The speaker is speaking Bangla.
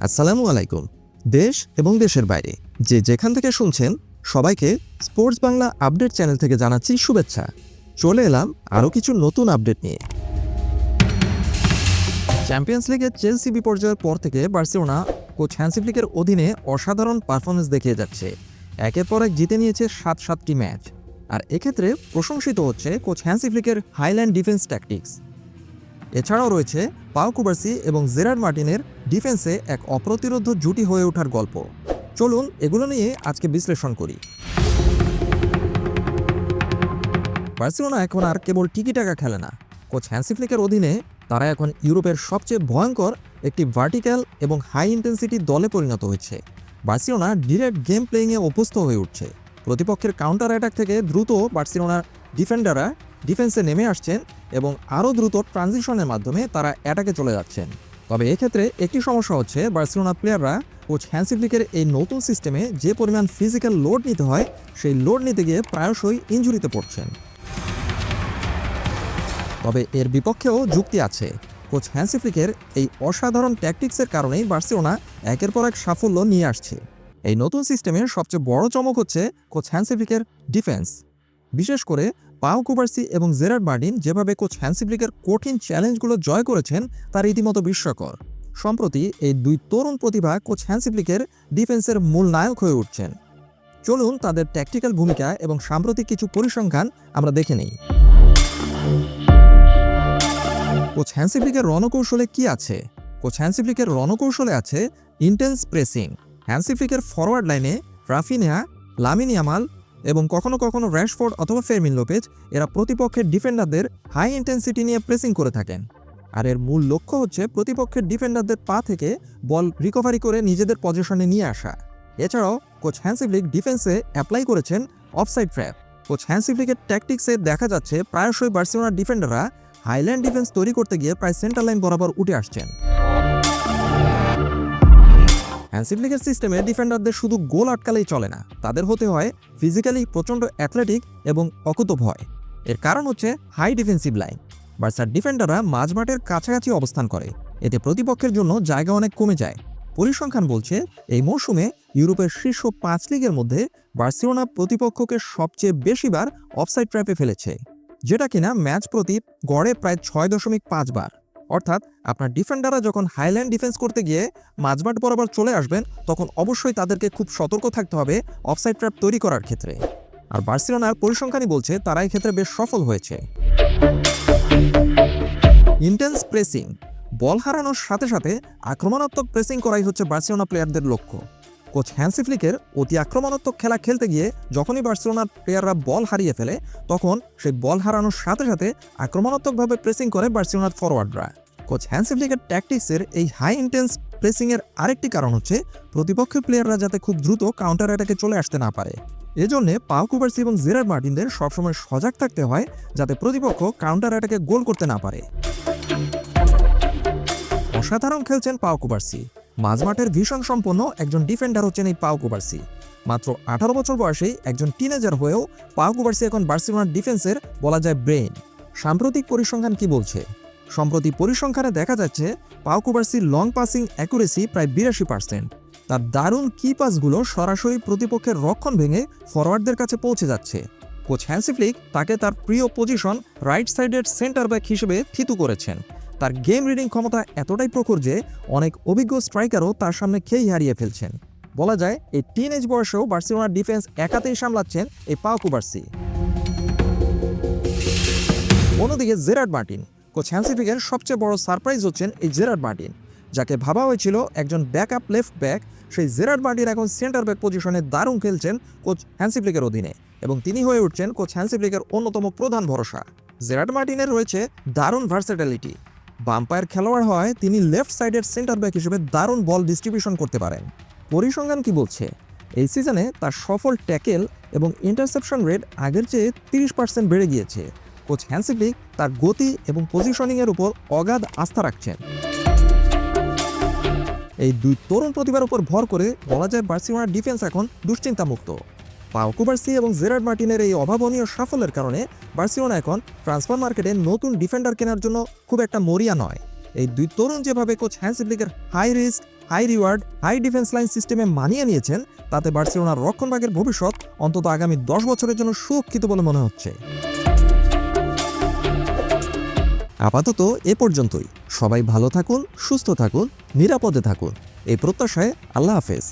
আসসালামু আলাইকুম। দেশ এবং দেশের বাইরে যে যেখান থেকে শুনছেন সবাইকে স্পোর্টস বাংলা আপডেট চ্যানেল থেকে জানাচ্ছি শুভেচ্ছা। চলে এলাম আরও কিছু নতুন আপডেট নিয়ে। চ্যাম্পিয়ন্স লিগের চেলসি বিপর্যয়ের পর থেকে বার্সেলোনা কোচ হ্যান্সি ফ্লিকের অধীনে অসাধারণ পারফরমেন্স দেখিয়ে যাচ্ছে। একের পর এক জিতে নিয়েছে 7-7টি ম্যাচ। আর এক্ষেত্রে প্রশংসিত হচ্ছে কোচ হ্যান্সি ফ্লিকের হাইল্যান্ড ডিফেন্স ট্যাকটিক্স। এছাড়াও রয়েছে পাও কুবার্সি এবং জেরার্ড মার্টিনের ডিফেন্সে এক অপ্রতিরোধ জুটি হয়ে ওঠার গল্প। চলুন এগুলো নিয়ে আজকে বিশ্লেষণ করি। বার্সেলোনা এখন আর কেবল টিকি-টাকা খেলে না। কোচ হ্যান্সি ফ্লিকের অধীনে তারা এখন ইউরোপের সবচেয়ে ভয়ঙ্কর একটি ভার্টিক্যাল এবং হাই ইন্টেন্সিটি দলে পরিণত হয়েছে। বার্সেলোনা ডিরেক্ট গেম প্লেইংয়ে অভ্যস্ত হয়ে উঠছে। প্রতিপক্ষের কাউন্টার অ্যাটাক থেকে দ্রুত বার্সেলোনার ডিফেন্ডাররা ডিফেন্সে নেমে আসছেন এবং আরও দ্রুত ট্রানজিশনের মাধ্যমে তারা অ্যাটাকে চলে যাচ্ছেন। তবে এক্ষেত্রে একটি সমস্যা হচ্ছে বার্সেলোনা প্লেয়াররা কোচ হ্যান্সি ফ্লিকের এই নতুন সিস্টেমে যে পরিমাণ ফিজিক্যাল লোড নিতে হয় সেই লোড নিতে গিয়ে প্রায়শই ইনজুরিতে পড়ছেন। তবে এর বিপক্ষেও যুক্তি আছে। কোচ হ্যান্সি ফ্লিকের এই অসাধারণ ট্যাকটিক্সের কারণেই বার্সেলোনা একের পর এক সাফল্য নিয়ে আসছে। এই নতুন সিস্টেমের সবচেয়ে বড় চমক হচ্ছে কোচ হ্যান্সি ফ্লিকের ডিফেন্স। বিশেষ করে পাও কুবার্সি এবং জেরার্ড মার্টিন যেভাবে কোচ হ্যান্সি ফ্লিকের কঠিন চ্যালেঞ্জগুলো জয় করেছেন তার রীতিমতো বিস্ময়কর। সম্প্রতি এই দুই তরুণ প্রতিভা কোচ হ্যান্সি ফ্লিকের ডিফেন্সের মূল নায়ক হয়ে উঠছেন। চলুন তাদের ট্যাকটিক্যাল ভূমিকা এবং সাম্প্রতিক কিছু পরিসংখ্যান আমরা দেখে নিই। কোচ হ্যান্সি ফ্লিকের রণকৌশলে কি আছে? কোচ হ্যান্সি ফ্লিকের রণকৌশলে আছে ইন্টেন্স প্রেসিং। হ্যান্সি ফ্লিকের ফরওয়ার্ড লাইনে রাফিনিয়া, লামিন ইয়ামাল এবং কখনো কখনো র্যাশফোর্ড অথবা ফেরমিন লোপেজ এরা প্রতিপক্ষের ডিফেন্ডারদের হাই ইন্টেন্সিটি নিয়ে প্রেসিং করে থাকেন। আর এর মূল লক্ষ্য হচ্ছে প্রতিপক্ষের ডিফেন্ডারদের পা থেকে বল রিকভারি করে নিজেদের পজিশনে নিয়ে আসা। এছাড়াও কোচ হ্যান্সি ফ্লিক ডিফেন্সে অ্যাপ্লাই করেছেন অফসাইড ট্র্যাপ। কোচ হ্যান্সি ফ্লিকের ট্যাকটিক্সে দেখা যাচ্ছে প্রায়শই বার্সেলোনার ডিফেন্ডাররা হাইল্যান্ড ডিফেন্স তৈরি করতে গিয়ে প্রায় সেন্টার লাইন বরাবর উঠে আসছেন। হ্যান্সি ফ্লিকের সিস্টেমে ডিফেন্ডারদের শুধু গোল আটকালেই চলে না, তাদের হতে হয় ফিজিক্যালি প্রচণ্ড অ্যাথলেটিক এবং অকুতোভয়। এর কারণ হচ্ছে হাই ডিফেন্সিভ লাইন। বার্সার ডিফেন্ডাররা মাঝমাঠের কাছাকাছি অবস্থান করে, এতে প্রতিপক্ষের জন্য জায়গা অনেক কমে যায়। পরিসংখ্যান বলছে এই মৌসুমে ইউরোপের শীর্ষ 5 লিগের মধ্যে বার্সেলোনা প্রতিপক্ষকে সবচেয়ে বেশিবার অফসাইড ট্র্যাপে ফেলেছে, যেটা কিনা ম্যাচ প্রতি গড়ে প্রায় 6.5 বার। অর্থাৎ আপনার ডিফেন্ডাররা যখন হাইল্যান্ড ডিফেন্স করতে গিয়ে মাঝমাঠ বরাবর চলে আসবেন তখন অবশ্যই তাদেরকে খুব সতর্ক থাকতে হবে অফসাইড ট্র্যাপ তৈরি করার ক্ষেত্রে। আর বার্সেলোনার পরিসংখ্যানই বলছে তারা এই ক্ষেত্রে বেশ সফল হয়েছে। ইন্টেন্স প্রেসিং, বল হারানোর সাথে সাথে আক্রমণাত্মক প্রেসিং করাই হচ্ছে বার্সেলোনা প্লেয়ারদের লক্ষ্য। কোচ হ্যান্সি ফ্লিকের অতি আক্রমণাত্মক খেলা খেলতে গিয়ে যখনই বার্সেলোনার প্লেয়াররা বল হারিয়ে ফেলে তখন সেই বল হারানোর সাথে সাথে আক্রমণাত্মকভাবে প্রেসিং করে বার্সেলোনার ফরওয়ার্ডরা। কোচ হ্যান্সি ফ্লিকের ট্যাকটিক্সের এই হাই ইন্টেন্স প্রেসিংয়ের আরেকটি কারণ হচ্ছে প্রতিপক্ষের প্লেয়াররা যাতে খুব দ্রুত কাউন্টার অ্যাটাকে চলে আসতে না পারে। এজন্য পাও কুবার্সি এবং জেরার্ড মার্টিনদের সবসময় সজাগ থাকতে হয় যাতে প্রতিপক্ষ কাউন্টার অ্যাটাকে গোল করতে না পারে। অসাধারণ খেলছেন পাও কুবার্সি। মাঝমাঠের ভীষণ সম্পন্ন একজন ডিফেন্ডার হচ্ছেন এই পাও কুবার্সি। মাত্র 18 বছর বয়সেই একজন টিনেজার হয়েও পাও কুবার্সি এখন বার্সেলোনার ডিফেন্সের বলা যায় ব্রেইন। সাম্প্রতিক পরিসংখ্যান কি বলছে? সম্প্রতি পরিসংখ্যানে দেখা যাচ্ছে পাও কুবার্সির লং পাসিং অ্যাকুরেসি প্রায় 82%। তার দারুণ কি পাসগুলো সরাসরি প্রতিপক্ষের রক্ষণ ভেঙে ফরওয়ার্ডদের কাছে পৌঁছে যাচ্ছে। কোচ হ্যান্সি ফ্লিক তাকে তার প্রিয় পজিশন রাইট সাইডের সেন্টার ব্যাক হিসেবে থিতু করেছেন। তার গেম রিডিং ক্ষমতা এতটাই প্রখর যে অনেক অভিজ্ঞ স্ট্রাইকারও তার সামনে খেই হারিয়ে ফেলছেন। বলা যায় এই টিনেজ বয়সেও বার্সেলোনার ডিফেন্স একাতেই সামলাচ্ছেন এই পাও কুবার্সি। অন্যদিকে জেরার্ড মার্টিন, কোচ হ্যান্সি ফ্লিকের সবচেয়ে বড় সারপ্রাইজ হচ্ছেন এই জেরার্ড মার্টিন, যাকে ভাবা হয়েছিল একজন ব্যাকআপ লেফট ব্যাক। সেই জেরার্ড মার্টিন এখন সেন্টার ব্যাক পজিশনে দারুণ খেলছেন কোচ হ্যান্সি ফ্লিকের অধীনে এবং তিনি হয়ে উঠছেন কোচ হ্যান্সি ফ্লিকের অন্যতম প্রধান ভরসা। জেরার্ড মার্টিনের রয়েছে দারুণ ভার্সেটালিটি। বাম্পায়ার খেলোয়াড় হয় তিনি লেফট সাইডের সেন্টার ব্যাক হিসেবে দারুণ বল ডিস্ট্রিবিউশন করতে পারেন। পরিসংখ্যান কি বলছে? এই সিজনে তার সফল ট্যাকেল এবং ইন্টারসেপশন রেট আগের চেয়ে 30% বেড়ে গিয়েছে। কোচ হ্যান্সি ফ্লিক তার গতি এবং পজিশনিংয়ের উপর অগাধ আস্থা রাখছেন। এই দুই তরুণ প্রতিভার উপর ভর করে বলা যায় বার্সেলোনার ডিফেন্স এখন দুশ্চিন্তামুক্ত। পাও কুবার্সি এবং জেরার্ড মার্টিনের এই অভাবনীয় সাফল্যের কারণে বার্সেলোনা এখন ট্রান্সফার মার্কেটে নতুন ডিফেন্ডার কেনার জন্য খুব একটা মরিয়া নয়। এই দুই তরুণ যেভাবে কোচ হ্যান্সি ফ্লিকের high risk high reward, high defence line সিস্টেমে মানিয়ে নিয়েছেন, তাতে বার্সেলোনার রক্ষণভাগের ভবিষ্যৎ অন্তত আগামী 10 বছরের জন্য সুরক্ষিত বলে মনে হচ্ছে। আপাতত এ পর্যন্তই। সবাই ভালো থাকুন, সুস্থ থাকুন, নিরাপদে থাকুন, এই প্রত্যাশায় আল্লাহ হাফেজ।